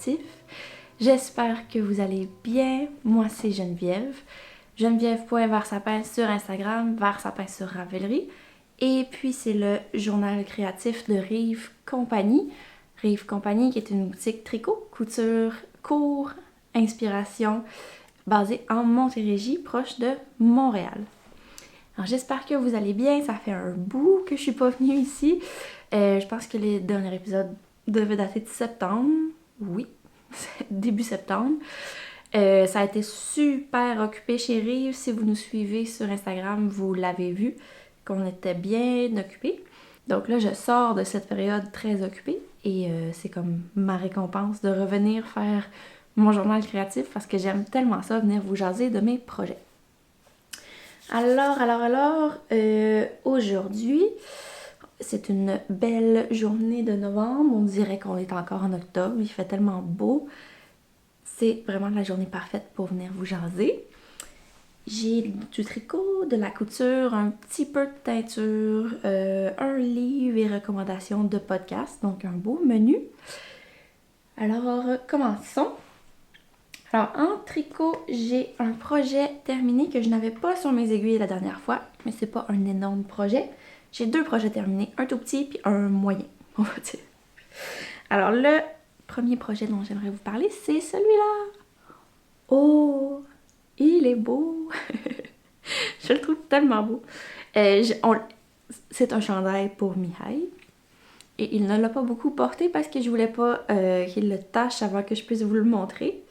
créatif. J'espère que vous allez bien. Moi, c'est Geneviève. Geneviève.versapin sur Instagram, Versapin sur Ravelry. Et puis, c'est le journal créatif de Rive Compagnie. Rive Compagnie qui est une boutique tricot, couture, cours, inspiration, basée en Montérégie, proche de Montréal. Alors, j'espère que vous allez bien. Ça fait un bout que je suis pas venue ici. Je pense que les derniers épisodes devaient dater de septembre. Oui, début septembre. Ça a été super occupé chez Rive. Si vous nous suivez sur Instagram, vous l'avez vu, qu'on était bien occupés. Donc là, je sors de cette période très occupée et c'est comme ma récompense de revenir faire mon journal créatif parce que j'aime tellement ça, venir vous jaser de mes projets. Alors, aujourd'hui, c'est une belle journée de novembre. On dirait qu'on est encore en octobre, il fait tellement beau. C'est vraiment la journée parfaite pour venir vous jaser. J'ai du tricot, de la couture, un petit peu de teinture, un livre et recommandations de podcast, donc un beau menu. Alors, commençons. Alors, en tricot, j'ai un projet terminé que je n'avais pas sur mes aiguilles la dernière fois, mais c'est pas un énorme projet. J'ai 2 projets terminés, un tout petit puis un moyen, on va dire. Alors, le premier projet dont j'aimerais vous parler, c'est celui-là. Oh, il est beau! Je le trouve tellement beau. C'est un chandail pour Mihai. Et il ne l'a pas beaucoup porté parce que je voulais pas qu'il le tache avant que je puisse vous le montrer.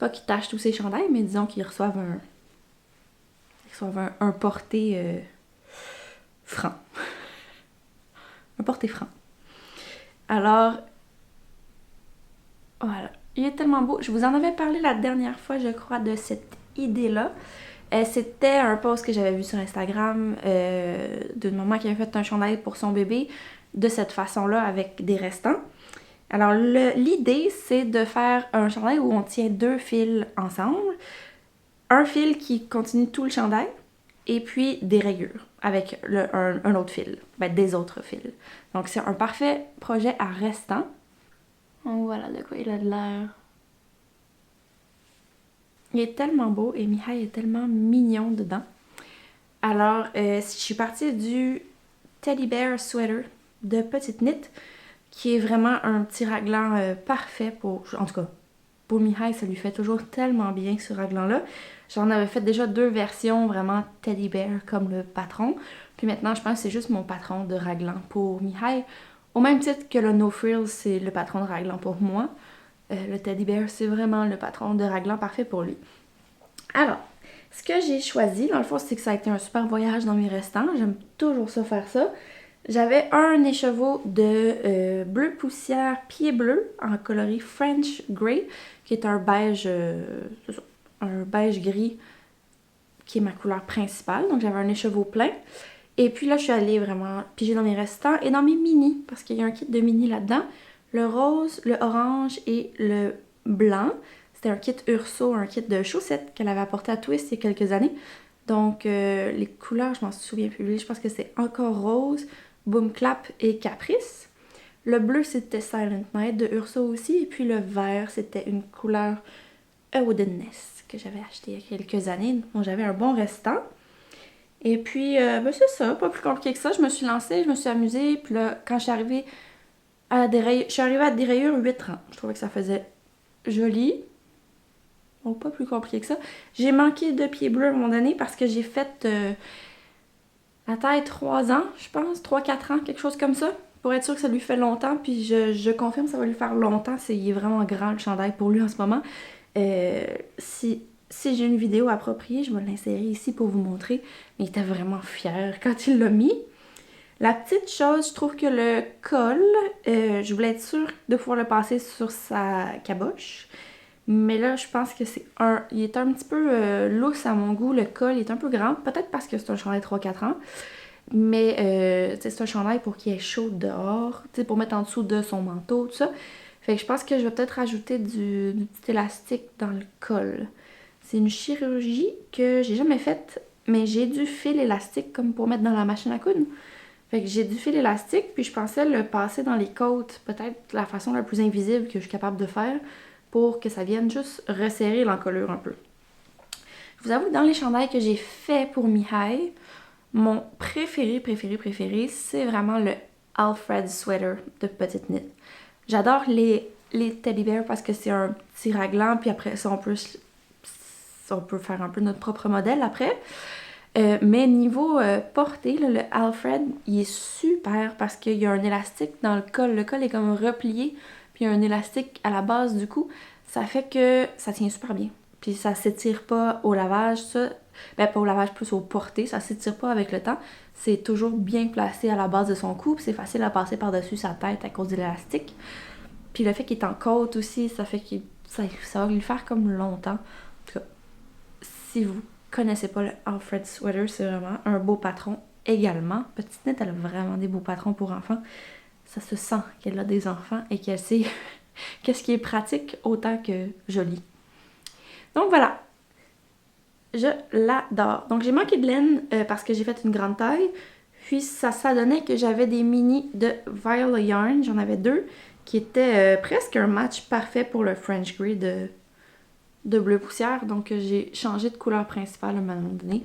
Pas qu'il tâche tous ses chandails, mais disons qu'ils reçoivent un porté franc. Un porté franc. Alors, voilà. Il est tellement beau. Je vous en avais parlé la dernière fois, je crois, de cette idée-là. C'était un post que j'avais vu sur Instagram d'une maman qui avait fait un chandail pour son bébé de cette façon-là avec des restants. Alors, l'idée, c'est de faire un chandail où on tient 2 fils ensemble. Un fil qui continue tout le chandail et puis des rayures avec un autre fil, des autres fils. Donc, c'est un parfait projet à restant. Donc, voilà de quoi il a de l'air. Il est tellement beau et Mihai est tellement mignon dedans. Alors, je suis partie du Teddy Bear Sweater de Petite Knit, qui est vraiment un petit raglan parfait pour... En tout cas, pour Mihai, ça lui fait toujours tellement bien ce raglan-là. J'en avais fait déjà 2 versions vraiment Teddy Bear comme le patron. Puis maintenant, je pense que c'est juste mon patron de raglan pour Mihai. Au même titre que le No Frills, c'est le patron de raglan pour moi. Le Teddy Bear, c'est vraiment le patron de raglan parfait pour lui. Alors, ce que j'ai choisi, dans le fond, c'est que ça a été un super voyage dans mes restants. J'aime toujours ça faire ça. J'avais un écheveau de bleu poussière pied bleu en coloris French Grey, qui est un beige gris, qui est ma couleur principale. Donc j'avais un écheveau plein. Et puis là, je suis allée vraiment piger dans mes restants et dans mes mini, parce qu'il y a un kit de mini là-dedans. Le rose, le orange et le blanc. C'était un kit Urso, un kit de chaussettes qu'elle avait apporté à Twist il y a quelques années. Donc les couleurs, je m'en souviens plus. Je pense que c'est encore rose, Boom Clap et Caprice. Le bleu, c'était Silent Night de Urso aussi. Et puis le vert, c'était une couleur Woodenness que j'avais acheté il y a quelques années. Donc j'avais un bon restant. Et puis, c'est ça, pas plus compliqué que ça. Je me suis lancée, je me suis amusée. Puis là, quand je suis arrivée à des rayures 8,30. Je trouvais que ça faisait joli. Donc, pas plus compliqué que ça. J'ai manqué de pieds bleus à un moment donné parce que j'ai fait la taille 3 ans, je pense. 3-4 ans, quelque chose comme ça. Pour être sûr que ça lui fait longtemps. Puis je confirme que ça va lui faire longtemps. Il est vraiment grand le chandail pour lui en ce moment. Si j'ai une vidéo appropriée, je vais l'insérer ici pour vous montrer. Mais il était vraiment fier quand il l'a mis. La petite chose, je trouve que le col, je voulais être sûre de pouvoir le passer sur sa caboche. Mais là, je pense que il est un petit peu lousse à mon goût. Le col est un peu grand. Peut-être parce que c'est un chandail 3-4 ans. Mais c'est un chandail pour qu'il ait chaud dehors. Pour mettre en dessous de son manteau, tout ça. Fait que je pense que je vais peut-être rajouter du petit élastique dans le col. C'est une chirurgie que j'ai jamais faite, mais j'ai du fil élastique comme pour mettre dans la machine à coudre. Fait que j'ai du fil élastique, puis je pensais le passer dans les côtes, peut-être la façon la plus invisible que je suis capable de faire, pour que ça vienne juste resserrer l'encolure un peu. Je vous avoue que dans les chandails que j'ai fait pour Mihai, mon préféré, c'est vraiment le Alfred Sweater de Petite Knit. J'adore les teddy bears parce que c'est un petit raglan, puis après ça, on peut faire un peu notre propre modèle après. Mais niveau portée, là, le Alfred, il est super parce qu'il y a un élastique dans le col. Le col est comme replié, puis il y a un élastique à la base du cou. Ça fait que ça tient super bien. Puis ça s'étire pas au lavage, ça. Ben, pas au lavage, plus au porté. Ça s'étire pas avec le temps. C'est toujours bien placé à la base de son cou, puis c'est facile à passer par-dessus sa tête à cause de l'élastique. Puis le fait qu'il est en côte aussi, ça fait que ça va lui faire comme longtemps. En tout cas, si vous connaissez pas le Alfred Sweater, c'est vraiment un beau patron également. Petite Knit, elle a vraiment des beaux patrons pour enfants. Ça se sent qu'elle a des enfants et qu'elle sait qu'est-ce qui est pratique autant que joli. Donc voilà, je l'adore. Donc j'ai manqué de laine parce que j'ai fait une grande taille. Puis ça donnait que j'avais des mini de Viola Yarn. J'en avais 2 qui étaient presque un match parfait pour le French Grey de bleu poussière. Donc j'ai changé de couleur principale à un moment donné.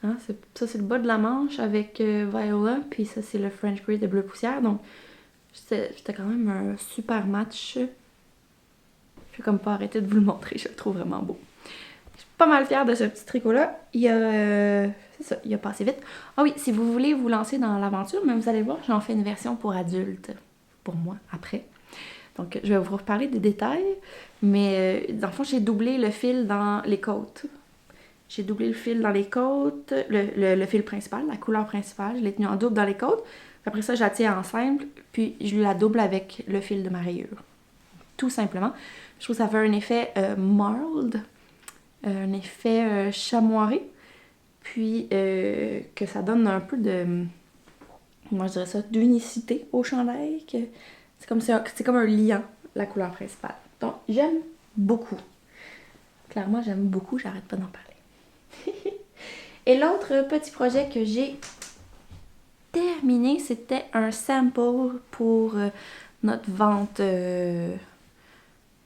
Hein, ça c'est le bas de la manche avec Viola. Puis ça c'est le French Grey de bleu poussière. Donc c'était quand même un super match. Je vais comme pas arrêter de vous le montrer. Je le trouve vraiment beau. Je suis pas mal fière de ce petit tricot-là. Il a passé vite. Ah oui, si vous voulez vous lancer dans l'aventure, mais vous allez voir, j'en fais une version pour adultes, pour moi, après. Donc, je vais vous reparler des détails, mais dans le fond, j'ai doublé le fil dans les côtes. J'ai doublé le fil dans les côtes, le fil principal, la couleur principale, je l'ai tenu en double dans les côtes. Après ça, je la tiens en simple, puis je la double avec le fil de ma rayure. Tout simplement. Je trouve que ça fait un effet marled, un effet chamoiré, puis que ça donne un peu de, moi je dirais ça, d'unicité au chandail. C'est comme un liant, la couleur principale. Donc j'aime beaucoup. Clairement j'aime beaucoup, j'arrête pas d'en parler. Et l'autre petit projet que j'ai terminé, c'était un sample pour notre vente,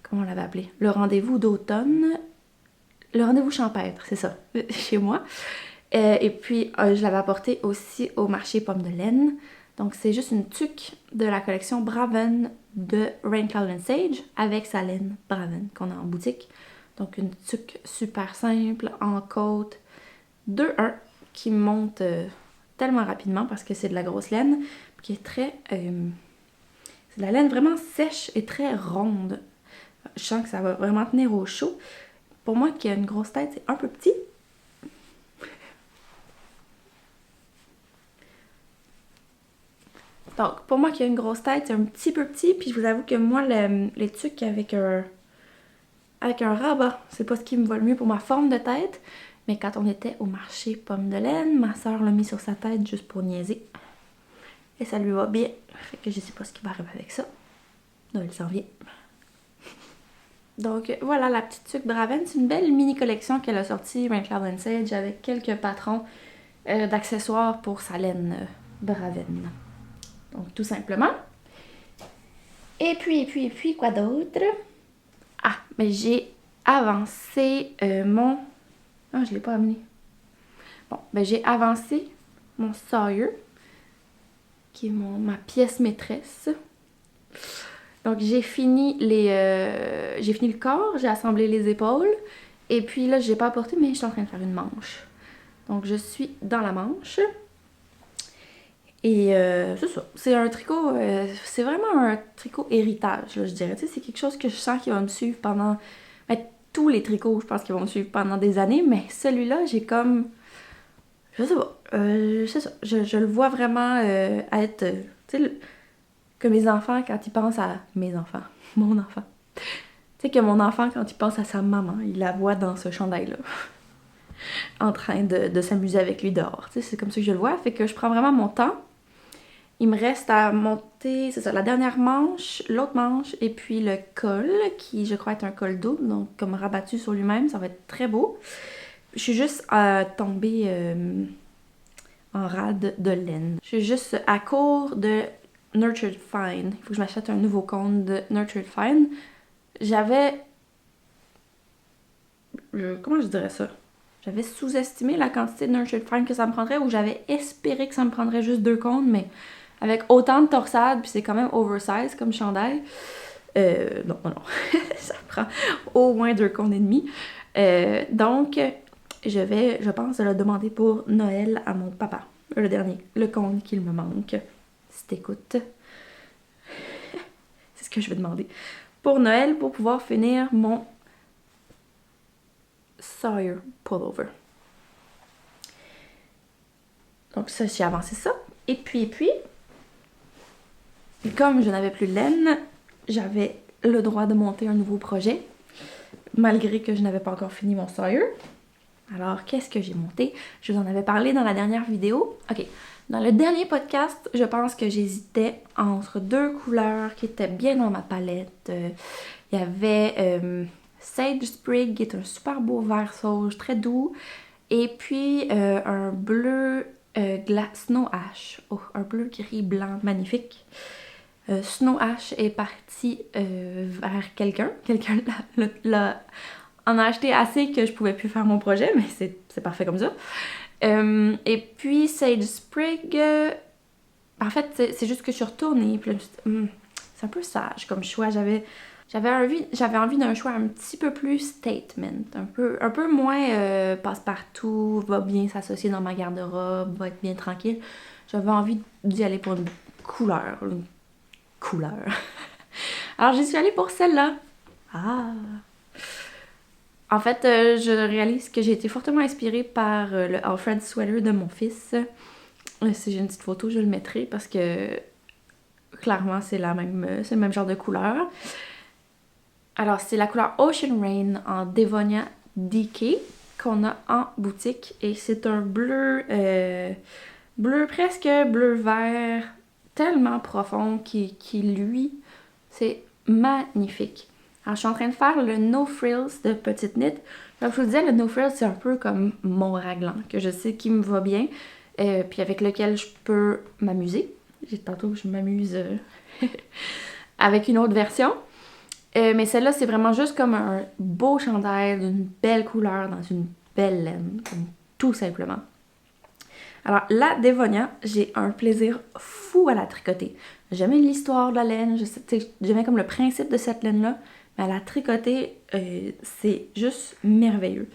comment on l'avait appelé? Le rendez-vous d'automne. Le rendez-vous champêtre, c'est ça, chez moi. Et puis, je l'avais apporté aussi au marché Pomme de Laine. Donc, c'est juste une tuque de la collection Braven de Rain Cloud and Sage avec sa laine Braven qu'on a en boutique. Donc, une tuque super simple, en côte, 2-1, qui monte tellement rapidement parce que c'est de la grosse laine, qui est très... c'est de la laine vraiment sèche et très ronde. Je sens que ça va vraiment tenir au chaud. Pour moi, qui a une grosse tête, c'est un peu petit. Donc, pour moi qui a une grosse tête, c'est un petit peu petit. Puis je vous avoue que moi, les tuques avec un rabat, c'est pas ce qui me va le mieux pour ma forme de tête. Mais quand on était au marché Pomme de Laine, ma soeur l'a mis sur sa tête juste pour niaiser. Et ça lui va bien. Fait que je sais pas ce qui va arriver avec ça. Noël s'en vient. Donc voilà, la petite tuque Braven, c'est une belle mini collection qu'elle a sortie, Rain Cloud and Sage, avec quelques patrons d'accessoires pour sa laine Braven. Donc tout simplement. Et puis, quoi d'autre? Ah, mais j'ai avancé mon... Ah, je l'ai pas amené. Bon, ben j'ai avancé mon Sawyer, qui est ma pièce maîtresse. Donc j'ai fini le corps, j'ai assemblé les épaules. Et puis là, j'ai pas apporté, mais je suis en train de faire une manche. Donc je suis dans la manche. Et c'est ça. C'est un tricot, c'est vraiment un tricot héritage, là, je dirais. Tu sais, c'est quelque chose que je sens qui va me suivre pendant... Ben, tous les tricots, je pense qu'ils vont me suivre pendant des années, mais celui-là, j'ai comme... Je sais pas. C'est ça. Je le vois vraiment être... tu sais, que mes enfants, quand ils pensent à... Mes enfants. Mon enfant. Tu sais, que mon enfant, quand il pense à sa maman, il la voit dans ce chandail-là. En train de s'amuser avec lui dehors. Tu sais, c'est comme ça que je le vois. Fait que je prends vraiment mon temps. Il me reste à monter, c'est ça, la dernière manche, l'autre manche, et puis le col, qui je crois est un col double, donc comme rabattu sur lui-même, ça va être très beau. Je suis juste tombée en rade de laine. Je suis juste à court de Nurtured Fine. Il faut que je m'achète un nouveau cône de Nurtured Fine. J'avais... comment je dirais ça? J'avais sous-estimé la quantité de Nurtured Fine que ça me prendrait, ou j'avais espéré que ça me prendrait juste 2 cônes, mais avec autant de torsades, puis c'est quand même oversize comme chandail. Non. Ça prend au moins 2 cônes et demi. Donc, je pense le demander pour Noël à mon papa. Le dernier, le cône qu'il me manque. Si t'écoutes. C'est ce que je vais demander. Pour Noël, pour pouvoir finir mon Sawyer pullover. Donc ça, j'ai avancé ça. Et puis, comme je n'avais plus de laine, j'avais le droit de monter un nouveau projet, malgré que je n'avais pas encore fini mon Sawyer. Alors, qu'est-ce que j'ai monté? Je vous en avais parlé dans la dernière vidéo. Ok, dans le dernier podcast, je pense que j'hésitais entre 2 couleurs qui étaient bien dans ma palette. Il y avait Sage Sprig, qui est un super beau vert sauge, très doux. Et puis, un bleu Snow Ash. Oh, un bleu gris blanc magnifique. Snow Ash est parti vers quelqu'un. Quelqu'un en a acheté assez que je pouvais plus faire mon projet, mais c'est parfait comme ça. Et puis Sage Sprig, en fait, c'est juste que je suis retournée. Puis là, c'est un peu sage comme choix. J'avais envie d'un choix un petit peu plus statement, un peu moins passe-partout, va bien s'associer dans ma garde-robe, va être bien tranquille. J'avais envie d'y aller pour une couleur. Alors j'y suis allée pour celle-là. Ah! En fait, je réalise que j'ai été fortement inspirée par le Alfred Sweater de mon fils. Si j'ai une petite photo, je le mettrai parce que clairement, c'est le même genre de couleur. Alors, c'est la couleur Ocean Rain en Devonia DK qu'on a en boutique. Et c'est un bleu, presque bleu-vert, tellement profond qui lui, c'est magnifique. Alors, je suis en train de faire le No Frills de Petite Knit. Comme je vous disais, le No Frills, c'est un peu comme mon raglan, que je sais qui me va bien, puis avec lequel je peux m'amuser. Tantôt, je m'amuse avec une autre version. Mais celle-là, c'est vraiment juste comme un beau chandail d'une belle couleur dans une belle laine, comme tout simplement. Alors, la Devonia, j'ai un plaisir fou à la tricoter. J'aimais l'histoire de la laine, j'aimais comme le principe de cette laine-là, mais à la tricoter, c'est juste merveilleux.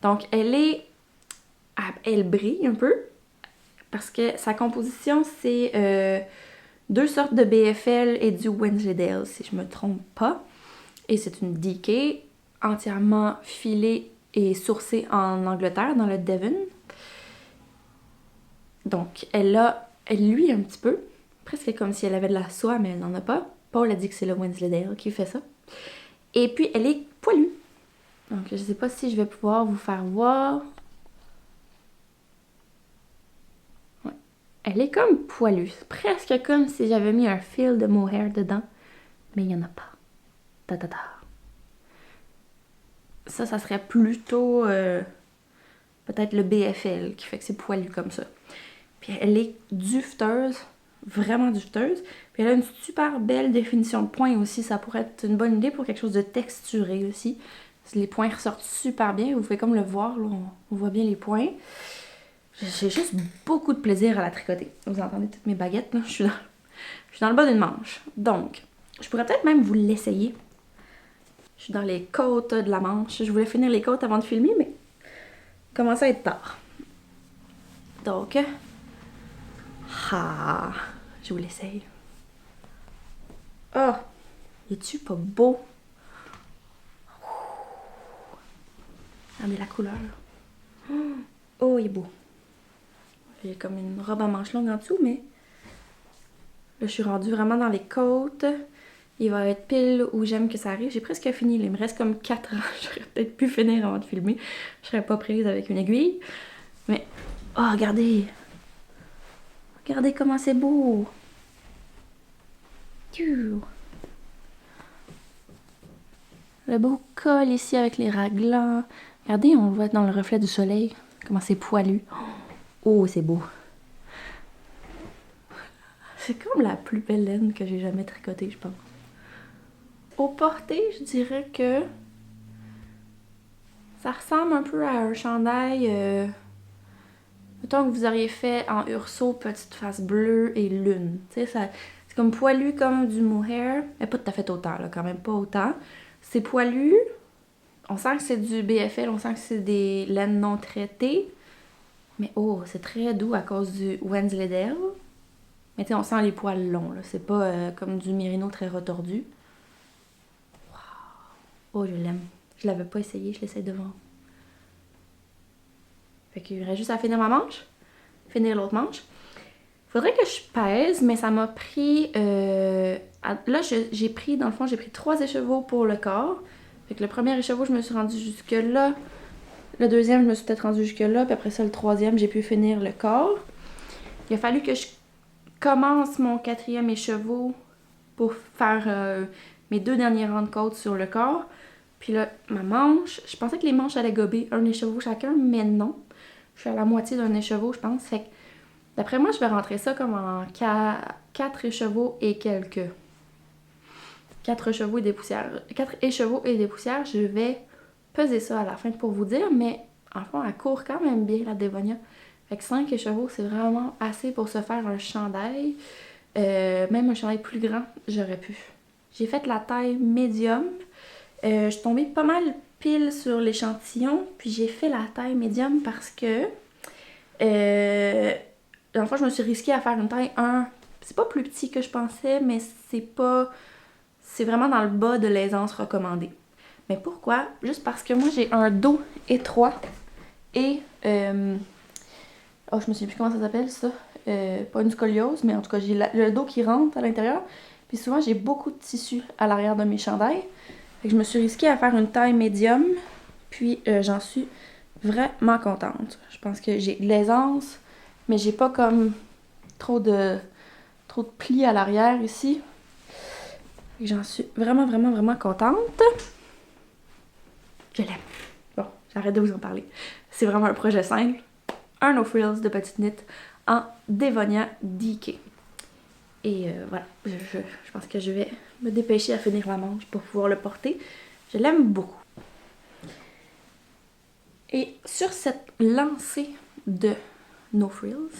Donc, elle brille un peu, parce que sa composition, c'est 2 sortes de BFL et du Wensleydale, si je me trompe pas. Et c'est une DK entièrement filée et sourcée en Angleterre, dans le Devon. Donc, elle luit un petit peu, presque comme si elle avait de la soie, mais elle n'en a pas. Paul a dit que c'est le Wensleydale qui fait ça. Et puis, elle est poilue. Donc, je sais pas si je vais pouvoir vous faire voir. Ouais. Elle est comme poilue. C'est presque comme si j'avais mis un fil de mohair dedans, mais il n'y en a pas. Ta. Ça serait plutôt peut-être le BFL qui fait que c'est poilu comme ça. Puis elle est duveteuse, vraiment duveteuse. Puis elle a une super belle définition de points aussi. Ça pourrait être une bonne idée pour quelque chose de texturé aussi. Les points ressortent super bien. Vous pouvez comme le voir, là, on voit bien les points. J'ai juste beaucoup de plaisir à la tricoter. Vous entendez toutes mes baguettes, là? Je suis dans le bas d'une manche. Donc, je pourrais peut-être même vous l'essayer. Je suis dans les côtes de la manche. Je voulais finir les côtes avant de filmer, mais il commence à être tard. Donc, je vous l'essaye. Oh, es-tu pas beau? Regardez la couleur. Oh, il est beau. Il y a comme une robe à manches longues en dessous, mais là, je suis rendue vraiment dans les côtes. Il va être pile où j'aime que ça arrive. J'ai presque fini. Il me reste comme 4 ans. J'aurais peut-être pu finir avant de filmer. Je serais pas prise avec une aiguille. Mais, oh, regardez. Regardez comment c'est beau. Le beau col ici avec les raglans. Regardez, on le voit dans le reflet du soleil. Comment c'est poilu. Oh, c'est beau. C'est comme la plus belle laine que j'ai jamais tricotée, je pense. Au porté, je dirais que ça ressemble un peu à un chandail, mettons que vous auriez fait en urso, petite face bleue et lune. Tu sais, c'est comme poilu comme du mohair, mais pas tout à fait autant, là, quand même pas autant. C'est poilu, on sent que c'est du BFL, on sent que c'est des laines non traitées, mais oh, c'est très doux à cause du Wensleydale. Mais tu sais, on sent les poils longs, là, c'est pas comme du mérino très retordu. Oh, je l'aime. Je l'avais pas essayé, je l'essaie devant. Fait qu'il y aurait juste à finir ma manche, finir l'autre manche. Faudrait que je pèse, mais ça m'a pris... là, j'ai pris, dans le fond, j'ai pris 3 écheveaux pour le corps. Fait que le premier écheveau, je me suis rendue jusque là. Le deuxième, je me suis peut-être rendue jusque là. Puis après ça, le troisième, j'ai pu finir le corps. Il a fallu que je commence mon 4e écheveau pour faire mes 2 derniers rangs de côte sur le corps. Puis là, ma manche, je pensais que les manches allaient gober un écheveau chacun, mais non. Je suis à la moitié d'un écheveau, je pense. Fait que d'après moi, je vais rentrer ça comme en 4 écheveaux et quelques. 4 écheveaux et des poussières. 4 écheveaux et des poussières. Je vais peser ça à la fin pour vous dire, mais en fond, elle court quand même bien, la Dévonia. Fait que 5 écheveaux, c'est vraiment assez pour se faire un chandail. Même un chandail plus grand, j'aurais pu. J'ai fait la taille médium. Je suis tombée pas mal pile sur l'échantillon, puis j'ai fait la taille médium parce que dans le fond, je me suis risquée à faire une taille 1. C'est pas plus petit que je pensais, mais c'est pas... C'est vraiment dans le bas de l'aisance recommandée. Mais pourquoi? Juste parce que moi, j'ai un dos étroit et... Oh, je me souviens plus comment ça s'appelle, ça. Pas une scoliose, mais en tout cas, j'ai le dos qui rentre à l'intérieur. Puis souvent, j'ai beaucoup de tissu à l'arrière de mes chandails. Fait que je me suis risquée à faire une taille médium. Puis j'en suis vraiment contente. Je pense que j'ai de l'aisance, mais j'ai pas comme trop de plis à l'arrière ici. J'en suis vraiment, vraiment, vraiment contente. Je l'aime. Bon, j'arrête de vous en parler. C'est vraiment un projet simple. Un No Frills de petite knit en Dévonia DK. Et voilà, je pense que je vais me dépêcher à finir la manche pour pouvoir le porter. Je l'aime beaucoup. Et sur cette lancée de No Frills,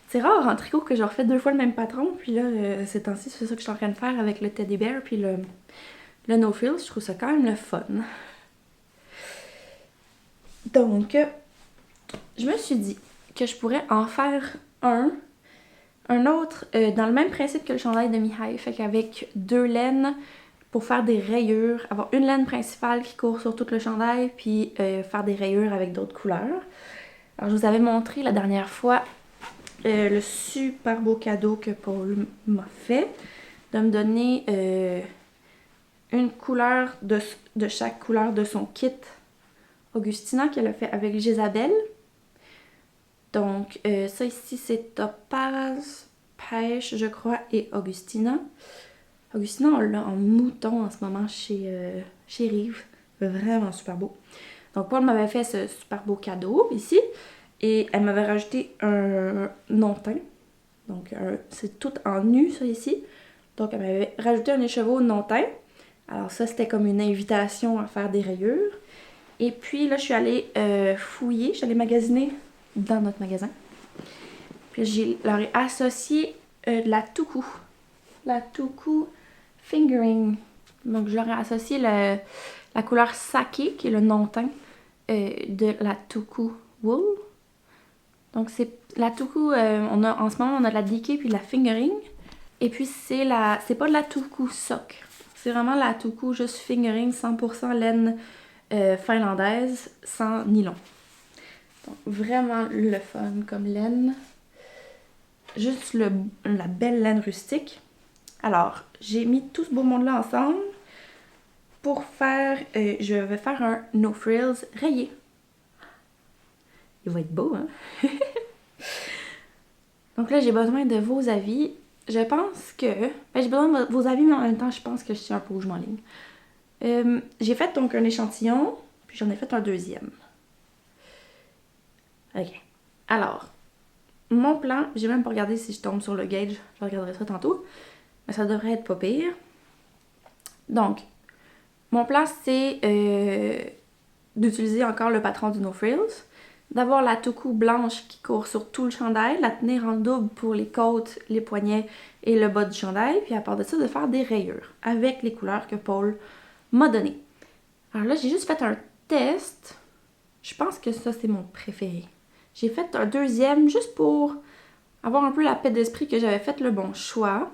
c'est rare en tricot que je refais 2 fois le même patron. Puis là, ces temps-ci, c'est ça que je suis en train de faire avec le Teddy Bear puis le No Frills. Je trouve ça quand même le fun. Donc, je me suis dit que je pourrais en faire un autre dans le même principe que le chandail de Mihai. Fait qu'avec 2 laines pour faire des rayures. Avoir une laine principale qui court sur tout le chandail puis faire des rayures avec d'autres couleurs. Alors, je vous avais montré la dernière fois le super beau cadeau que Paul m'a fait, de me donner une couleur de chaque couleur de son kit Augustina qu'elle a fait avec Jésabelle. Donc ça ici c'est Topaz, Pêche je crois et Augustina. Augustina on l'a en mouton en ce moment chez Rive. Vraiment super beau. Donc Paul m'avait fait ce super beau cadeau ici. Et elle m'avait rajouté un non-teint. Donc, c'est tout en nu, ça, ici. Donc, elle m'avait rajouté un écheveau non-teint. Alors, ça, c'était comme une invitation à faire des rayures. Et puis, là, je suis allée fouiller. Je suis allée magasiner dans notre magasin. Puis, je leur ai associé de la Tuku. La Tuku Fingering. Donc, je leur ai associé la couleur Sake, qui est le non-teint, de la Tuku Wool. Donc c'est la Tuku, en ce moment on a de la DK puis de la Fingering. Et puis c'est pas de la Tuku Sock. C'est vraiment la Tuku juste Fingering 100% laine finlandaise sans nylon. Donc vraiment le fun comme laine. Juste la belle laine rustique. Alors j'ai mis tout ce beau monde là ensemble pour faire, je vais faire un No Frills rayé. Il va être beau, hein? Donc là, j'ai besoin de vos avis. Je pense que... j'ai besoin de vos avis, mais en même temps, je pense que je suis un peu où je m'enligne. J'ai fait donc un échantillon, puis j'en ai fait un deuxième. Ok. Alors, mon plan, j'ai même pas regardé si je tombe sur le gauge, je regarderai ça tantôt, mais ça devrait être pas pire. Donc, mon plan, c'est d'utiliser encore le patron du No Frills, d'avoir la toucou blanche qui court sur tout le chandail, la tenir en double pour les côtes, les poignets et le bas du chandail, puis à part de ça, de faire des rayures avec les couleurs que Paul m'a données. Alors là, j'ai juste fait un test. Je pense que ça, c'est mon préféré. J'ai fait un deuxième juste pour avoir un peu la paix d'esprit que j'avais fait le bon choix.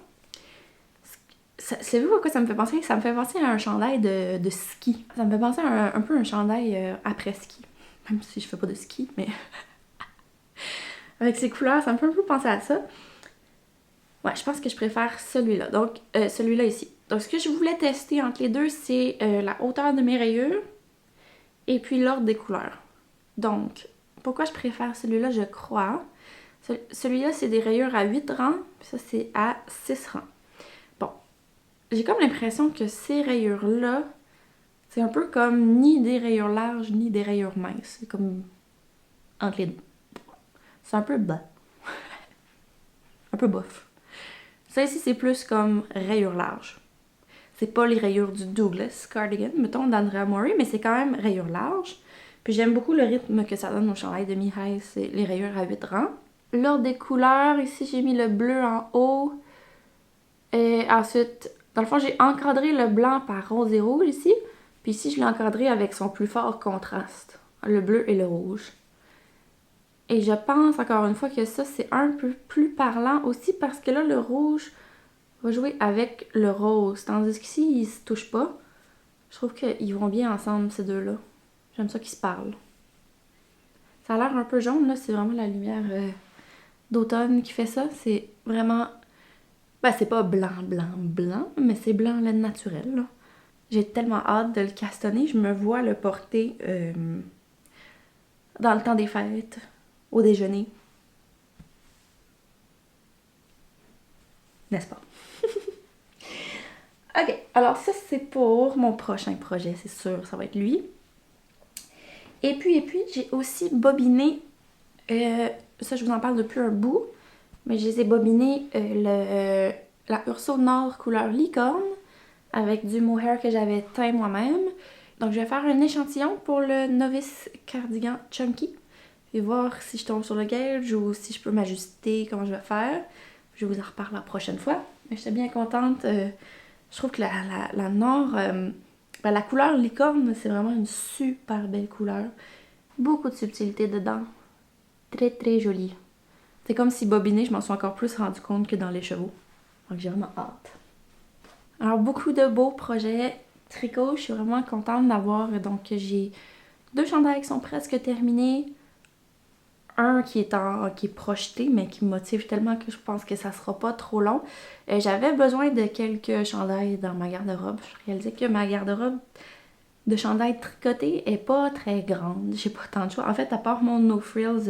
Savez-vous à quoi ça me fait penser? Ça me fait penser à un chandail de ski. Ça me fait penser à un peu un chandail après ski. Même si je fais pas de ski, mais avec ces couleurs, ça me fait un peu penser à ça. Ouais, je pense que je préfère celui-là. Donc, celui-là ici. Donc, ce que je voulais tester entre les deux, c'est la hauteur de mes rayures et puis l'ordre des couleurs. Donc, pourquoi je préfère celui-là, je crois. Celui-là, c'est des rayures à 8 rangs, puis ça, c'est à 6 rangs. Bon, j'ai comme l'impression que ces rayures-là, c'est un peu comme ni des rayures larges, ni des rayures minces. C'est comme entre les deux. C'est un peu bas. Un peu bof. Ça ici, c'est plus comme rayures larges. C'est pas les rayures du Douglas cardigan, mettons d'Andrea Mori, mais c'est quand même rayures larges. Puis j'aime beaucoup le rythme que ça donne au chandail de Mihai, c'est les rayures à 8 rangs. L'ordre des couleurs, ici j'ai mis le bleu en haut. Et ensuite, dans le fond, j'ai encadré le blanc par rose et rouge ici. Puis ici, je l'ai encadré avec son plus fort contraste, le bleu et le rouge. Et je pense encore une fois que ça, c'est un peu plus parlant aussi parce que là, le rouge va jouer avec le rose. Tandis qu'ici, ils se touchent pas. Je trouve qu'ils vont bien ensemble, ces deux-là. J'aime ça qu'ils se parlent. Ça a l'air un peu jaune, là. C'est vraiment la lumière d'automne qui fait ça. C'est vraiment... Ben, c'est pas blanc, blanc, blanc, mais c'est blanc laine naturel, là. J'ai tellement hâte de le castonner. Je me vois le porter dans le temps des fêtes, au déjeuner. N'est-ce pas? Ok, alors ça, c'est pour mon prochain projet, c'est sûr, ça va être lui. Et puis, j'ai aussi bobiné, ça je vous en parle depuis un bout, mais je les ai bobinés la Urso Nord couleur licorne avec du mohair que j'avais teint moi-même. Donc je vais faire un échantillon pour le Novice Cardigan Chunky et voir si je tombe sur le gauge ou si je peux m'ajuster, comment je vais faire. Je vous en reparle la prochaine fois. Mais j'étais bien contente. Je trouve que la Nord, ben, la couleur licorne, c'est vraiment une super belle couleur. Beaucoup de subtilité dedans. Très très jolie. C'est comme si bobiné, je m'en suis encore plus rendu compte que dans les chevaux. Donc j'ai vraiment hâte. Alors beaucoup de beaux projets tricot. Je suis vraiment contente d'avoir. Donc j'ai 2 chandails qui sont presque terminés. Un qui est projeté, mais qui me motive tellement que je pense que ça sera pas trop long. J'avais besoin de quelques chandails dans ma garde-robe. Je réalisais que ma garde-robe de chandails tricotés est pas très grande. J'ai pas tant de choix. En fait, à part mon No Frills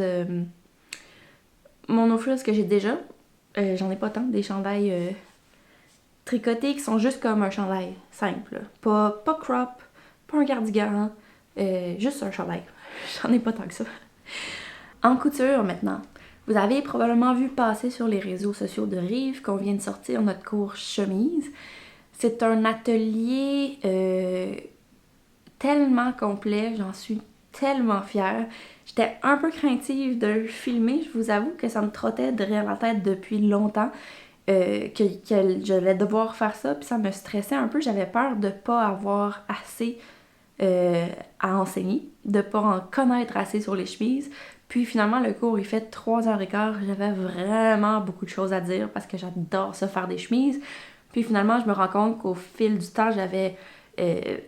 que j'ai déjà, j'en ai pas tant. Des chandails tricotés qui sont juste comme un chandail simple. Pas crop, pas un cardigan, juste un chandail. J'en ai pas tant que ça. En couture maintenant, vous avez probablement vu passer sur les réseaux sociaux de Rive qu'on vient de sortir notre cours chemise. C'est un atelier tellement complet, j'en suis tellement fière. J'étais un peu craintive de le filmer, je vous avoue que ça me trottait derrière la tête depuis longtemps que j'allais devoir faire ça, puis ça me stressait un peu, j'avais peur de pas avoir assez à enseigner, de pas en connaître assez sur les chemises. Puis finalement, le cours, il fait 3h15. J'avais vraiment beaucoup de choses à dire parce que j'adore ça faire des chemises. Puis finalement, je me rends compte qu'au fil du temps, j'avais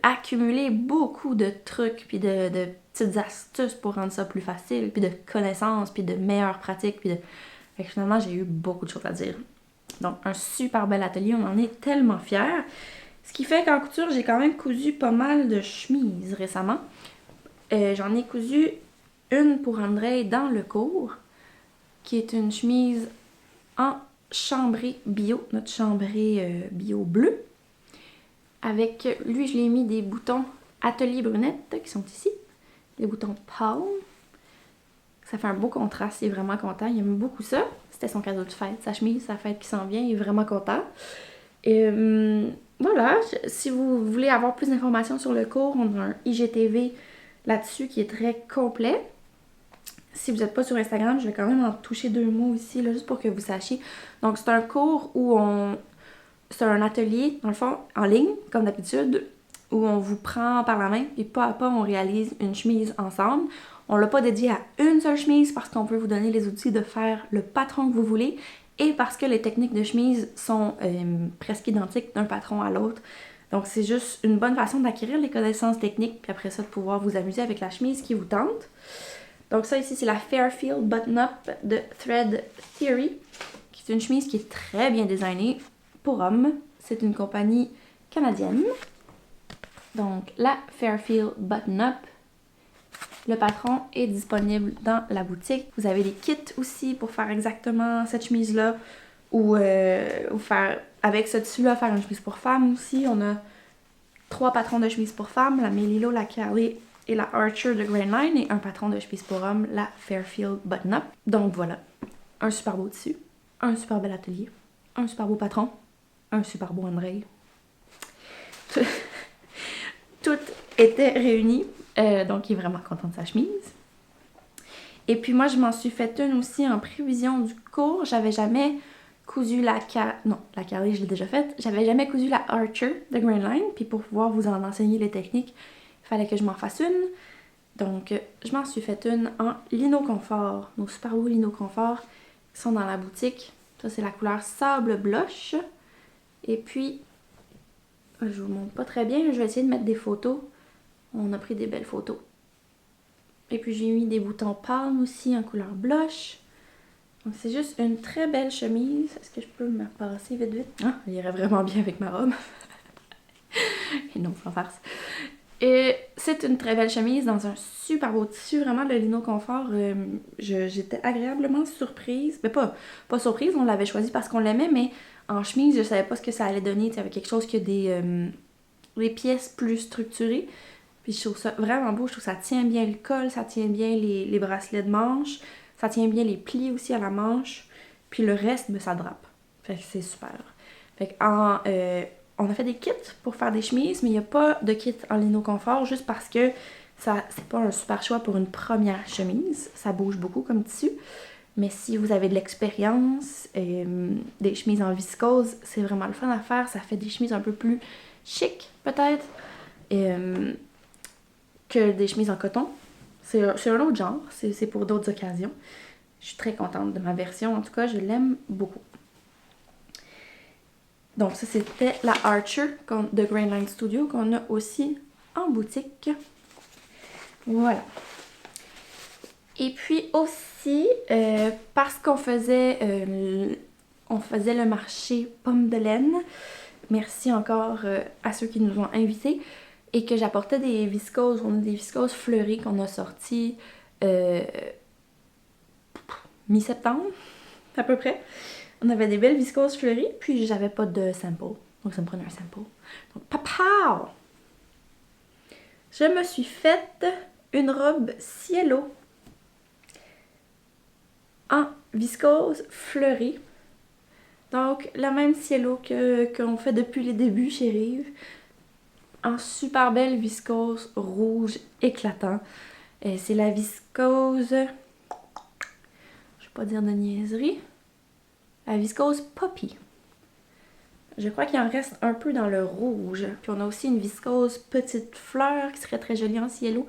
accumulé beaucoup de trucs puis de petites astuces pour rendre ça plus facile, puis de connaissances, puis de meilleures pratiques. Puis Fait que finalement, j'ai eu beaucoup de choses à dire. Donc, un super bel atelier. On en est tellement fiers. Ce qui fait qu'en couture, j'ai quand même cousu pas mal de chemises récemment. J'en ai cousu une pour André dans le cours, qui est une chemise en chambré bio, notre chambré bio bleu. Avec lui, je lui ai mis des boutons Atelier Brunette qui sont ici, des boutons Palm. Ça fait un beau contraste, il est vraiment content, il aime beaucoup ça. C'était son cadeau de fête, sa chemise, sa fête qui s'en vient, il est vraiment content. Et voilà, si vous voulez avoir plus d'informations sur le cours, on a un IGTV là-dessus qui est très complet. Si vous n'êtes pas sur Instagram, je vais quand même en toucher 2 mots ici, là, juste pour que vous sachiez. Donc, c'est un cours où c'est un atelier, dans le fond, en ligne, comme d'habitude, où on vous prend par la main et pas à pas, on réalise une chemise ensemble. On l'a pas dédié à une seule chemise parce qu'on peut vous donner les outils de faire le patron que vous voulez et parce que les techniques de chemise sont presque identiques d'un patron à l'autre. Donc, c'est juste une bonne façon d'acquérir les connaissances techniques puis après ça, de pouvoir vous amuser avec la chemise qui vous tente. Donc ça ici, c'est la Fairfield Button-Up de Thread Theory, qui est une chemise qui est très bien designée pour hommes. C'est une compagnie canadienne. Donc la Fairfield Button-Up. Le patron est disponible dans la boutique. Vous avez des kits aussi pour faire exactement cette chemise-là. Ou faire, avec ce tissu-là, faire une chemise pour femme aussi. On a 3 patrons de chemise pour femmes, la Melilo, la Calais et la Archer de Grand Line, et un patron de chemise pour homme, la Fairfield Button-Up. Donc voilà, un super beau tissu, un super bel atelier, un super beau patron, un super beau André. Tout était réuni, donc il est vraiment content de sa chemise. Et puis moi, je m'en suis fait une aussi en prévision du cours. J'avais jamais cousu la Calais, je l'ai déjà faite. J'avais jamais cousu la Archer de Grand Line, puis pour pouvoir vous en enseigner les techniques, il fallait que je m'en fasse une. Donc, je m'en suis fait une en Lino Confort. Nos super beaux Lino Confort qui sont dans la boutique. Ça, c'est la couleur sable blush. Et puis, je vous montre pas très bien. Je vais essayer de mettre des photos. On a pris des belles photos. Et puis, j'ai mis des boutons palmes aussi en couleur blush. Donc, c'est juste une très belle chemise. Est-ce que je peux me repasser vite vite? Ah, elle irait vraiment bien avec ma robe. Et non, sans farce. Et c'est une très belle chemise dans un super beau tissu, vraiment le Lino Confort. J'étais agréablement surprise. Mais pas surprise, on l'avait choisi parce qu'on l'aimait, mais en chemise, je savais pas ce que ça allait donner. Avec quelque chose qui a des pièces plus structurées. Puis je trouve ça vraiment beau, je trouve que ça tient bien le col, ça tient bien les bracelets de manche, ça tient bien les plis aussi à la manche. Puis le reste, ça drape. Fait que c'est super. Fait que on a fait des kits pour faire des chemises, mais il n'y a pas de kit en Lino Confort juste parce que c'est pas un super choix pour une première chemise. Ça bouge beaucoup comme tissu. Mais si vous avez de l'expérience, des chemises en viscose, c'est vraiment le fun à faire. Ça fait des chemises un peu plus chic, peut-être, que des chemises en coton. C'est un autre genre. C'est pour d'autres occasions. Je suis très contente de ma version. En tout cas, je l'aime beaucoup. Donc ça, c'était la Archer de Grand Line Studio qu'on a aussi en boutique. Voilà. Et puis aussi, parce qu'on faisait le marché Pomme de laine, merci encore à ceux qui nous ont invités, et que j'apportais des viscoses. On a des viscoses fleuries qu'on a sorties mi-septembre, à peu près. On avait des belles viscoses fleuries, puis j'avais pas de sample. Donc ça me prenait un sample. Donc papa! Je me suis faite une robe cielo en viscose fleurie. Donc la même cielo qu'on fait depuis les débuts chez Rive. En super belle viscose rouge éclatant. C'est la viscose... Je vais pas dire de niaiserie. La viscose Poppy. Je crois qu'il en reste un peu dans le rouge. Puis on a aussi une viscose petite fleur qui serait très jolie en cielo.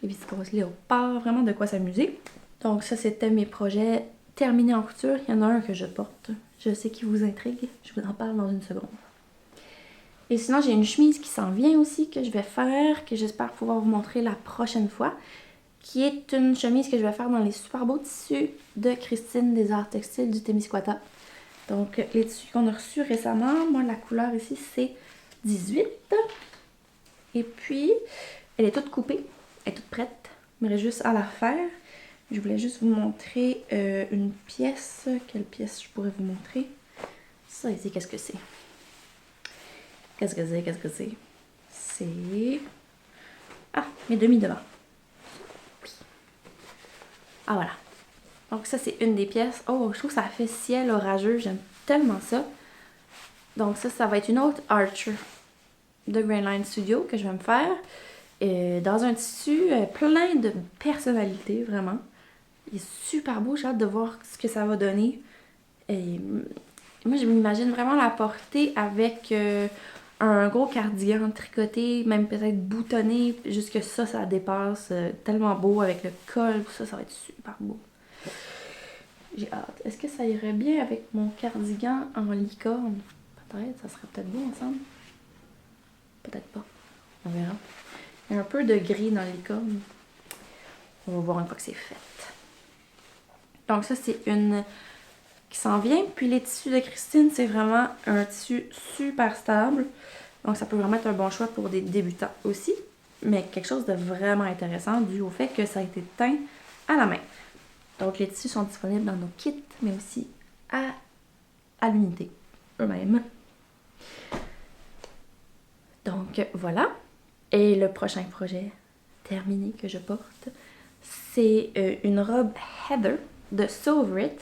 Les viscoses léopard, vraiment de quoi s'amuser. Donc ça, c'était mes projets terminés en couture. Il y en a un que je porte. Je sais qu'il vous intrigue. Je vous en parle dans une seconde. Et sinon, j'ai une chemise qui s'en vient aussi que je vais faire, que j'espère pouvoir vous montrer la prochaine fois. Qui est une chemise que je vais faire dans les super beaux tissus de Christine des Arts Textiles du Témiscouata. Donc, les tissus qu'on a reçus récemment, moi, la couleur ici, c'est 18. Et puis, elle est toute coupée, elle est toute prête. Il me reste juste à la faire. Je voulais juste vous montrer une pièce. Quelle pièce je pourrais vous montrer? Ça ici, qu'est-ce que c'est? Qu'est-ce que c'est? C'est... Ah, mes demi-devants. Oui. Ah, voilà. Donc ça, c'est une des pièces. Oh, je trouve que ça fait ciel orageux. J'aime tellement ça. Donc ça va être une autre Archer de Grainline Studio que je vais me faire. Dans un tissu plein de personnalité, vraiment. Il est super beau. J'ai hâte de voir ce que ça va donner. Et moi, je m'imagine vraiment la porter avec un gros cardigan tricoté, même peut-être boutonné, jusque ça dépasse. Tellement beau avec le col. Ça va être super beau. J'ai hâte. Est-ce que ça irait bien avec mon cardigan en licorne? Peut-être, ça serait peut-être beau ensemble. Peut-être pas. On verra. Il y a un peu de gris dans la licorne. On va voir une fois que c'est fait. Donc ça, c'est une qui s'en vient. Puis les tissus de Christine, c'est vraiment un tissu super stable. Donc ça peut vraiment être un bon choix pour des débutants aussi. Mais quelque chose de vraiment intéressant dû au fait que ça a été teint à la main. Donc les tissus sont disponibles dans nos kits, mais aussi à l'unité eux-mêmes. Donc voilà. Et le prochain projet terminé que je porte, c'est une robe Heather de Sew Over It.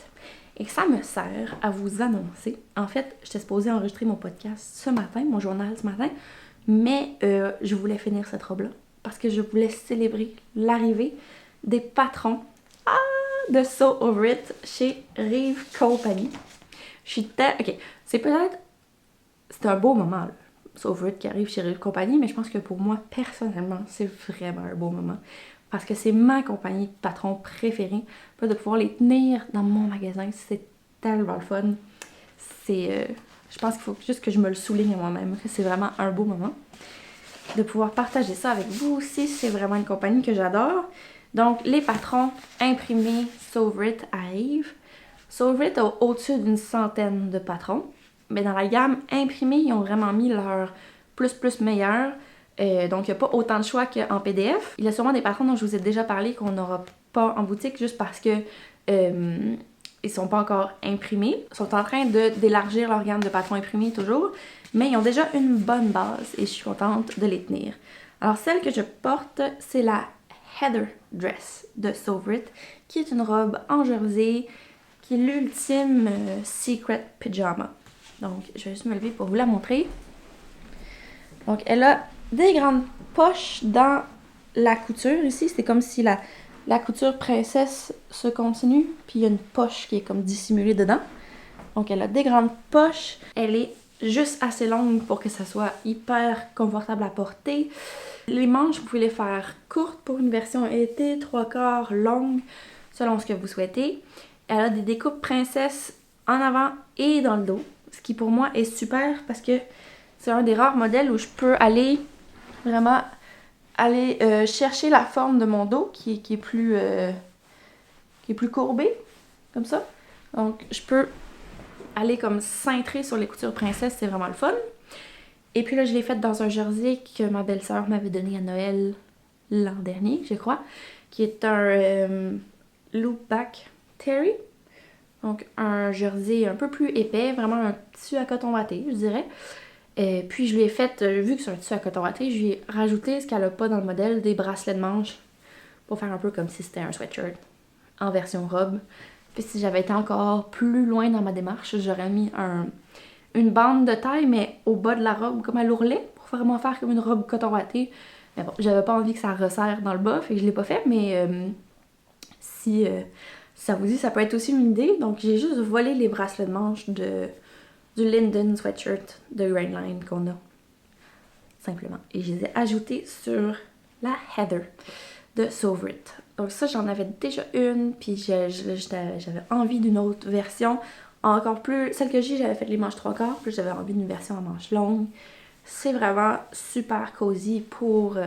Et ça me sert à vous annoncer. En fait, j'étais supposée enregistrer mon podcast ce matin, mon journal ce matin, mais je voulais finir cette robe-là parce que je voulais célébrer l'arrivée des patrons de Sew Over It chez Reeve Company. Ok, c'est un beau moment, là, Sew Over It qui arrive chez Reeve Company, mais je pense que pour moi, personnellement, c'est vraiment un beau moment. Parce que c'est ma compagnie de patrons préférée. De pouvoir les tenir dans mon magasin, c'est tellement le fun. Je pense qu'il faut juste que je me le souligne à moi-même, que c'est vraiment un beau moment. De pouvoir partager ça avec vous aussi, c'est vraiment une compagnie que j'adore. Donc, les patrons imprimés Sew Over It arrivent. Sew Over It a au-dessus d'une centaine de patrons. Mais dans la gamme imprimée, ils ont vraiment mis leur plus meilleur. Donc, il n'y a pas autant de choix qu'en PDF. Il y a sûrement des patrons dont je vous ai déjà parlé qu'on n'aura pas en boutique juste parce que ils sont pas encore imprimés. Ils sont en train d'élargir leur gamme de patrons imprimés toujours. Mais ils ont déjà une bonne base et je suis contente de les tenir. Alors, celle que je porte, c'est la Heather Dress de Sew Over It, qui est une robe en jersey, qui est l'ultime secret pyjama. Donc, je vais juste me lever pour vous la montrer. Donc, elle a des grandes poches dans la couture ici. C'est comme si la couture princesse se continue, puis il y a une poche qui est comme dissimulée dedans. Donc, elle a des grandes poches. Elle est juste assez longue pour que ça soit hyper confortable à porter. Les manches, vous pouvez les faire courtes pour une version été, 3/4, longue, selon ce que vous souhaitez. Elle a des découpes princesse en avant et dans le dos, ce qui pour moi est super parce que c'est un des rares modèles où je peux aller chercher la forme de mon dos qui est plus courbée, comme ça. Donc, je peux aller comme cintrer sur les coutures princesse, c'est vraiment le fun. Et puis là, je l'ai faite dans un jersey que ma belle-sœur m'avait donné à Noël l'an dernier, je crois, qui est un loopback terry. Donc, un jersey un peu plus épais, vraiment un tissu à coton watté, je dirais. Et puis, je lui ai fait, vu que c'est un tissu à coton watté, je lui ai rajouté ce qu'elle n'a pas dans le modèle, des bracelets de manches, pour faire un peu comme si c'était un sweatshirt en version robe. Puis, si j'avais été encore plus loin dans ma démarche, j'aurais mis une bande de taille, mais au bas de la robe, comme à l'ourlet, pour vraiment faire comme une robe coton watté. Mais bon, j'avais pas envie que ça resserre dans le bas, fait que je l'ai pas fait, mais si ça vous dit, ça peut être aussi une idée. Donc, j'ai juste volé les bracelets de manches du Linden sweatshirt de Grainline qu'on a, simplement. Et je les ai ajoutés sur la Heather de Sew Over It. Donc ça, j'en avais déjà une, puis j'avais envie d'une autre version. Encore plus, celle que j'avais fait les manches 3/4, puis j'avais envie d'une version à manches longues. C'est vraiment super cosy pour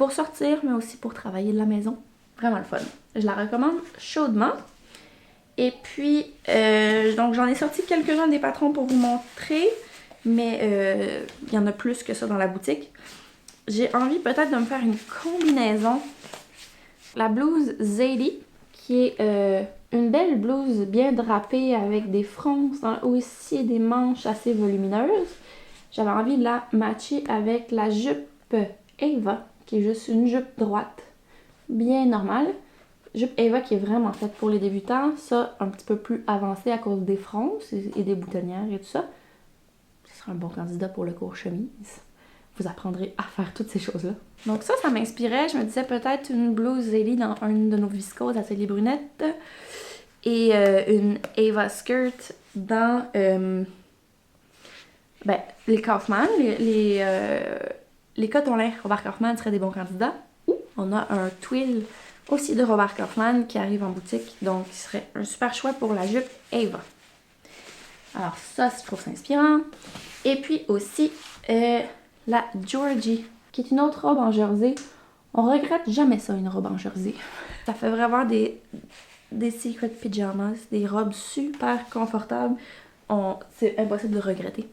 sortir, mais aussi pour travailler de la maison. Vraiment le fun. Je la recommande chaudement. Et puis, donc j'en ai sorti quelques-uns des patrons pour vous montrer, mais il y en a plus que ça dans la boutique. J'ai envie peut-être de me faire une combinaison. La blouse Zadie, qui est une belle blouse bien drapée avec des fronces dans le haut ici et des manches assez volumineuses. J'avais envie de la matcher avec la jupe Eva, qui est juste une jupe droite, bien normale. jupe Eva qui est vraiment faite pour les débutants. Ça, un petit peu plus avancé à cause des fronces et des boutonnières et tout ça. Ce sera un bon candidat pour le cours chemise. Vous apprendrez à faire toutes ces choses-là. Donc ça m'inspirait. Je me disais peut-être une blouse Zélie dans une de nos viscoses Atelier Brunette. Et une Eva skirt dans les Kaufmann. Les cotons-laits Robert Kaufmann seraient des bons candidats. Ou on a un twill aussi de Robert Kaufmann qui arrive en boutique. Donc, il serait un super choix pour la jupe Eva. Alors ça, je trouve ça inspirant. Et puis aussi, la Georgie, qui est une autre robe en jersey. On regrette jamais ça, une robe en jersey. Ça fait vraiment des secret pyjamas, des robes super confortables. C'est impossible de regretter.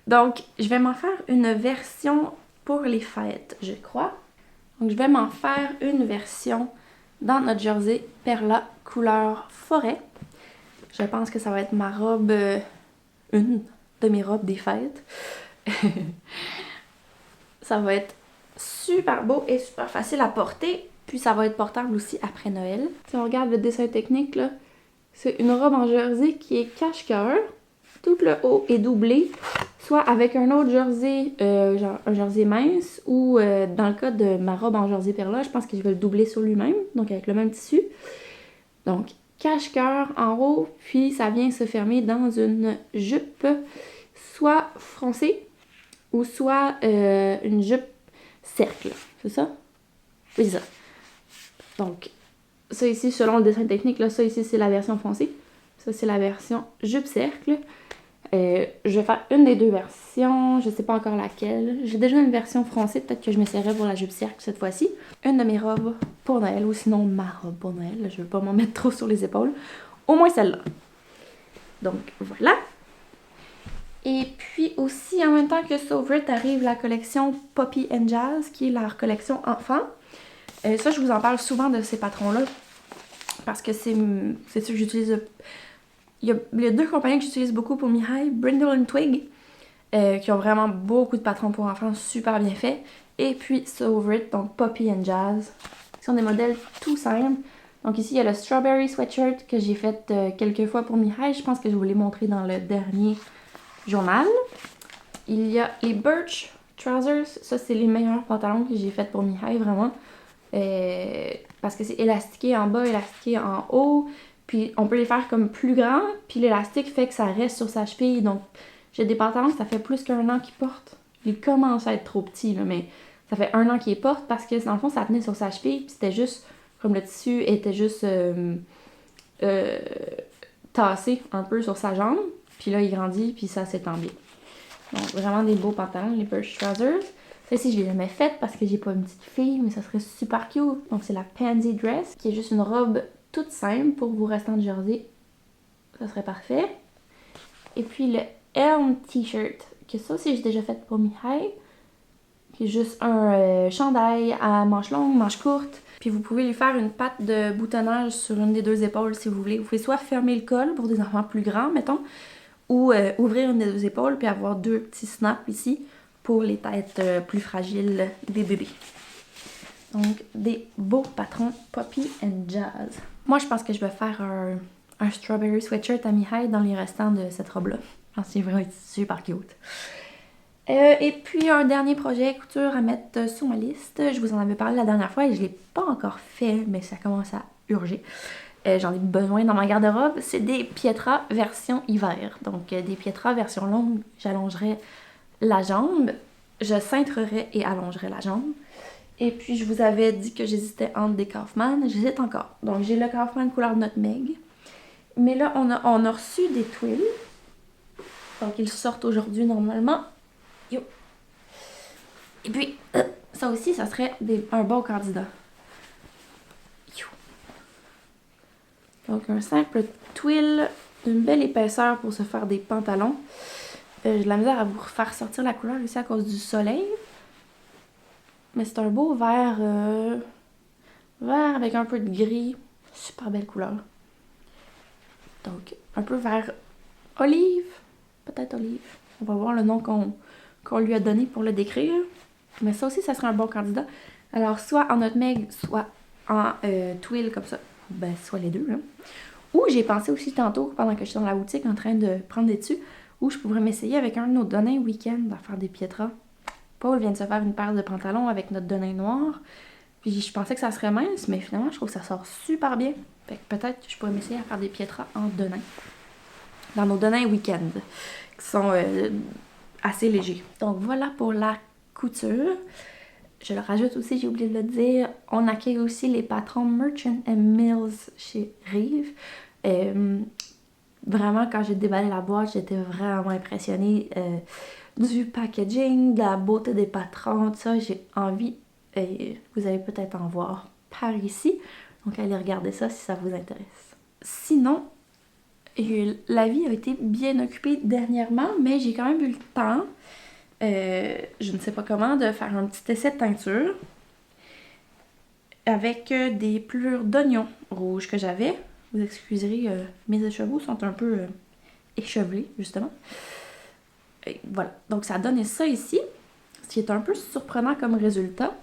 Donc, je vais m'en faire une version pour les fêtes, je crois. Donc, je vais m'en faire une version dans notre jersey Perla couleur forêt. Je pense que ça va être ma robe, une de mes robes des fêtes. Ça va être super beau et super facile à porter. Puis ça va être portable aussi après Noël. Si on regarde le dessin technique, là, c'est une robe en jersey qui est cache-cœur. Tout le haut est doublé, soit avec un autre jersey, genre un jersey mince, ou dans le cas de ma robe en jersey perla, je pense que je vais le doubler sur lui-même, donc avec le même tissu. Donc, cache-cœur en haut, puis ça vient se fermer dans une jupe soit froncée, ou soit une jupe cercle. C'est ça? Oui, c'est ça. Donc, ça ici, selon le dessin technique, là, ça ici, c'est la version foncée. Ça, c'est la version jupe cercle. Je vais faire une des deux versions, je sais pas encore laquelle. J'ai déjà une version froncée, peut-être que je m'essaierai pour la jupe cercle cette fois-ci. Une de mes robes pour Noël, ou sinon ma robe pour Noël. Je veux pas m'en mettre trop sur les épaules. Au moins celle-là. Donc, voilà. Et puis aussi, en même temps que Sovrit arrive la collection Poppy and Jazz, qui est leur collection enfant. Ça, je vous en parle souvent de ces patrons-là, parce que c'est sûr que j'utilise... Il y a deux compagnies que j'utilise beaucoup pour Mihai, Brindle & Twig, qui ont vraiment beaucoup de patrons pour enfants super bien faits. Et puis Sovrit, donc Poppy and Jazz, qui sont des modèles tout simples. Donc ici, il y a le Strawberry Sweatshirt que j'ai fait quelques fois pour Mihai. Je pense que je vous l'ai montré dans le dernier journal. Il y a les Birch Trousers. Ça, c'est les meilleurs pantalons que j'ai fait pour Mihai, vraiment. Parce que c'est élastiqué en bas, élastiqué en haut. Puis on peut les faire comme plus grands, puis l'élastique fait que ça reste sur sa cheville. Donc j'ai des pantalons que ça fait plus qu'un an qu'ils portent. Ils commencent à être trop petits, là, mais ça fait un an qu'ils les portent parce que dans le fond ça tenait sur sa cheville, puis c'était juste, comme le tissu était juste tassé un peu sur sa jambe. Puis là il grandit, puis ça s'étend bien. Donc vraiment des beaux pantalons, les Birch Trousers. Ça ici je l'ai jamais faite parce que j'ai pas une petite fille, mais ça serait super cute. Donc c'est la Pansy Dress, qui est juste une robe toute simple pour vos restants de jersey. Ça serait parfait. Et puis le Elm T-shirt, que ça aussi j'ai déjà fait pour Mihai. Qui est juste un chandail à manches longues, manches courtes. Puis vous pouvez lui faire une patte de boutonnage sur une des deux épaules si vous voulez. Vous pouvez soit fermer le col pour des enfants plus grands, mettons, ou ouvrir une des deux épaules puis avoir deux petits snaps ici pour les têtes plus fragiles des bébés. Donc, des beaux patrons Poppy and Jazz. Moi, je pense que je vais faire un Strawberry Sweatshirt à Mihai dans les restants de cette robe-là. Je pense qu'il va être super cute. Et puis, un dernier projet couture à mettre sur ma liste. Je vous en avais parlé la dernière fois et je ne l'ai pas encore fait, mais ça commence à urger. J'en ai besoin dans ma garde-robe. C'est des Pietra version hiver. Donc, des Pietra version longue, j'allongerai la jambe. Je cintrerai et allongerai la jambe. Et puis, je vous avais dit que j'hésitais entre des Kaufmann. J'hésite encore. Donc, j'ai le Kaufmann couleur Nutmeg. Mais là, on a reçu des twills. Donc, ils sortent aujourd'hui normalement. Yo. Et puis, ça aussi, ça serait un bon candidat. Yo. Donc, un simple twill d'une belle épaisseur pour se faire des pantalons. J'ai de la misère à vous faire sortir la couleur ici à cause du soleil. Mais c'est un beau vert, vert avec un peu de gris. Super belle couleur. Donc, un peu vert olive. Peut-être olive. On va voir le nom qu'on lui a donné pour le décrire. Mais ça aussi, ça serait un bon candidat. Alors, soit en nutmeg, soit en tuile comme ça. Ben, soit les deux, là. Ou j'ai pensé aussi tantôt, pendant que je suis dans la boutique en train de prendre des tissus, où je pourrais m'essayer avec un de nos Denain week-end à faire des piétras. Paul vient de se faire une paire de pantalons avec notre Denain noir. Puis je pensais que ça serait mince, mais finalement, je trouve que ça sort super bien. Fait que peut-être que je pourrais m'essayer à faire des piétras en Denain. Dans nos Denain week-end, qui sont assez légers. Donc voilà pour la couture. Je le rajoute aussi, j'ai oublié de le dire, on accueille aussi les patrons Merchant Mills chez Rive. Vraiment, quand j'ai déballé la boîte, j'étais vraiment impressionnée du packaging, de la beauté des patrons, tout ça. J'ai envie, vous allez peut-être en voir par ici. Donc allez regarder ça si ça vous intéresse. Sinon, la vie a été bien occupée dernièrement, mais j'ai quand même eu le temps, je ne sais pas comment, de faire un petit essai de teinture avec des pelures d'oignons rouges que j'avais. Vous excuserez, mes écheveaux sont un peu échevelés, justement. Et voilà, donc ça donne ça ici, ce qui est un peu surprenant comme résultat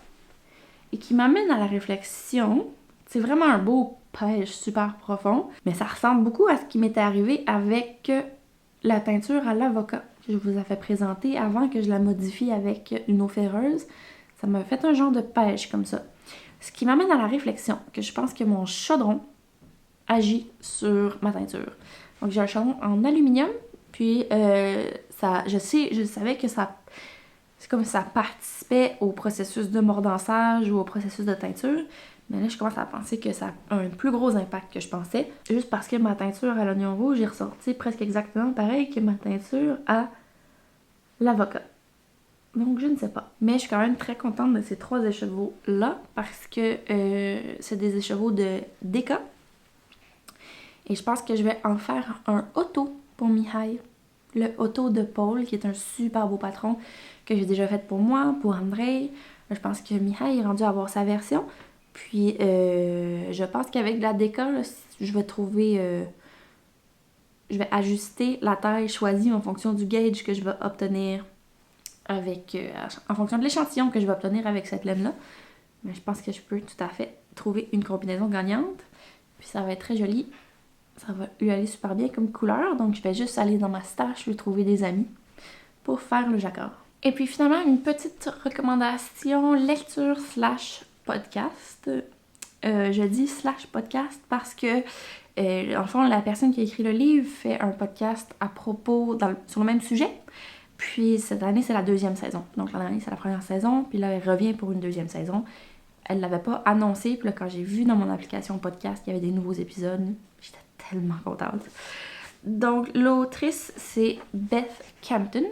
et qui m'amène à la réflexion. C'est vraiment un beau pêche super profond, mais ça ressemble beaucoup à ce qui m'était arrivé avec la teinture à l'avocat que je vous avais présentée avant que je la modifie avec une eau ferreuse. Ça m'a fait un genre de pêche comme ça. Ce qui m'amène à la réflexion que je pense que mon chaudron agit sur ma teinture. Donc j'ai un chaudron en aluminium, puis je savais que ça, c'est comme si ça participait au processus de mordançage ou au processus de teinture. Mais là, je commence à penser que ça a un plus gros impact que je pensais. Juste parce que ma teinture à l'oignon rouge est ressortie presque exactement pareil que ma teinture à l'avocat. Donc, je ne sais pas. Mais je suis quand même très contente de ces 3 écheveaux-là parce que c'est des écheveaux de Deka. Et je pense que je vais en faire un auto pour Mihai. Le auto de Paul, qui est un super beau patron que j'ai déjà fait pour moi, pour Andrei. Je pense que Mihai est rendu à avoir sa version. Puis, je pense qu'avec la Deka, là, je vais trouver... je vais ajuster la taille choisie en fonction du gauge que je vais obtenir avec... en fonction de l'échantillon que je vais obtenir avec cette laine-là. Mais je pense que je peux tout à fait trouver une combinaison gagnante. Puis ça va être très joli. Ça va lui aller super bien comme couleur. Donc, je vais juste aller dans ma stash lui trouver des amis pour faire le jacquard. Et puis finalement, une petite recommandation lecture/podcast. Je dis /podcast parce que, en fond, la personne qui a écrit le livre fait un podcast à propos, sur le même sujet. Puis cette année, c'est la 2e saison. Donc l'an dernier, c'est la première saison. Puis là, elle revient pour une 2e saison. Elle ne l'avait pas annoncé. Puis là, quand j'ai vu dans mon application podcast qu'il y avait des nouveaux épisodes, j'étais tellement contente. Donc l'autrice, c'est Beth Campton.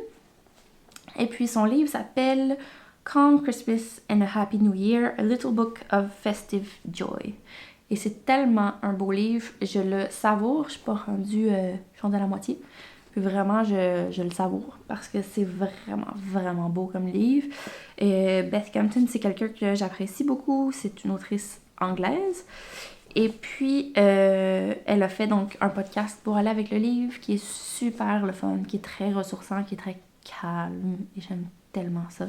Et puis son livre s'appelle Calm Christmas and a Happy New Year, A Little Book of Festive Joy. Et c'est tellement un beau livre, je le savoure, je suis pas rendue, je suis rendue à la moitié. Puis vraiment, je le savoure parce que c'est vraiment, vraiment beau comme livre. Et Beth Campton, c'est quelqu'un que j'apprécie beaucoup, c'est une autrice anglaise. Et puis, elle a fait donc un podcast pour aller avec le livre qui est super le fun, qui est très ressourçant, qui est très calme. Et j'aime tellement ça.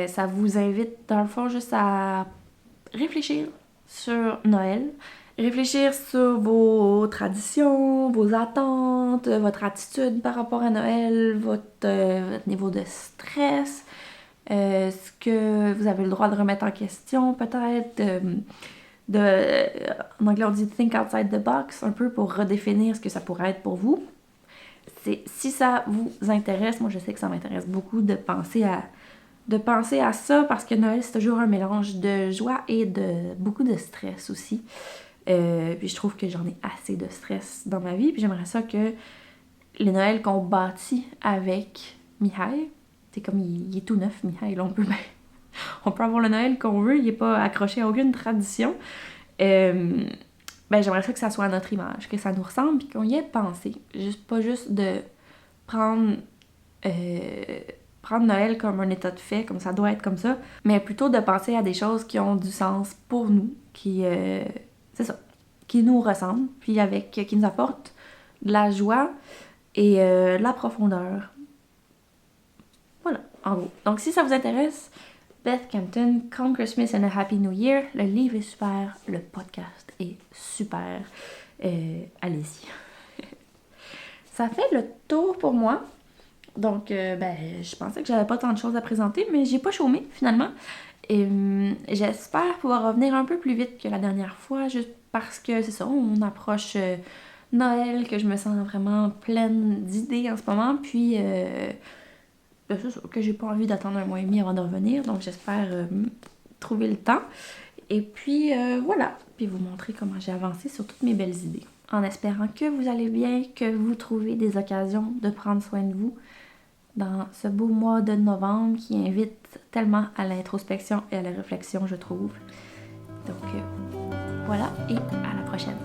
Ça vous invite, dans le fond, juste à réfléchir sur Noël. Réfléchir sur vos traditions, vos attentes, votre attitude par rapport à Noël, votre niveau de stress. Est-ce que vous avez le droit de remettre en question peut-être? En anglais, on dit think outside the box, un peu pour redéfinir ce que ça pourrait être pour vous. Si ça vous intéresse, moi je sais que ça m'intéresse beaucoup de penser à ça parce que Noël, c'est toujours un mélange de joie et de beaucoup de stress aussi. Puis je trouve que j'en ai assez de stress dans ma vie. Puis j'aimerais ça que les Noëls qu'on bâtit avec Mihai, c'est comme il est tout neuf, Mihai, là, on peut avoir le Noël qu'on veut, il n'est pas accroché à aucune tradition. J'aimerais ça que ça soit à notre image, que ça nous ressemble, puis qu'on y ait pensé. Pas juste de prendre Noël comme un état de fait, comme ça doit être comme ça, mais plutôt de penser à des choses qui ont du sens pour nous, c'est ça, qui nous ressemblent, puis qui nous apportent de la joie et de la profondeur. Voilà, en gros. Donc si ça vous intéresse, Beth Campton, Calm Christmas and a Happy New Year. Le livre est super, le podcast est super. Allez-y. Ça fait le tour pour moi. Donc, je pensais que j'avais pas tant de choses à présenter, mais j'ai pas chômé finalement. Et j'espère pouvoir revenir un peu plus vite que la dernière fois, juste parce que c'est ça, on approche Noël, que je me sens vraiment pleine d'idées en ce moment, puis c'est ça, que j'ai pas envie d'attendre 1 mois et demi avant de revenir, donc j'espère trouver le temps. Et puis voilà, puis vous montrer comment j'ai avancé sur toutes mes belles idées, en espérant que vous allez bien, que vous trouvez des occasions de prendre soin de vous dans ce beau mois de novembre qui invite tellement à l'introspection et à la réflexion, je trouve. Donc voilà, et à la prochaine.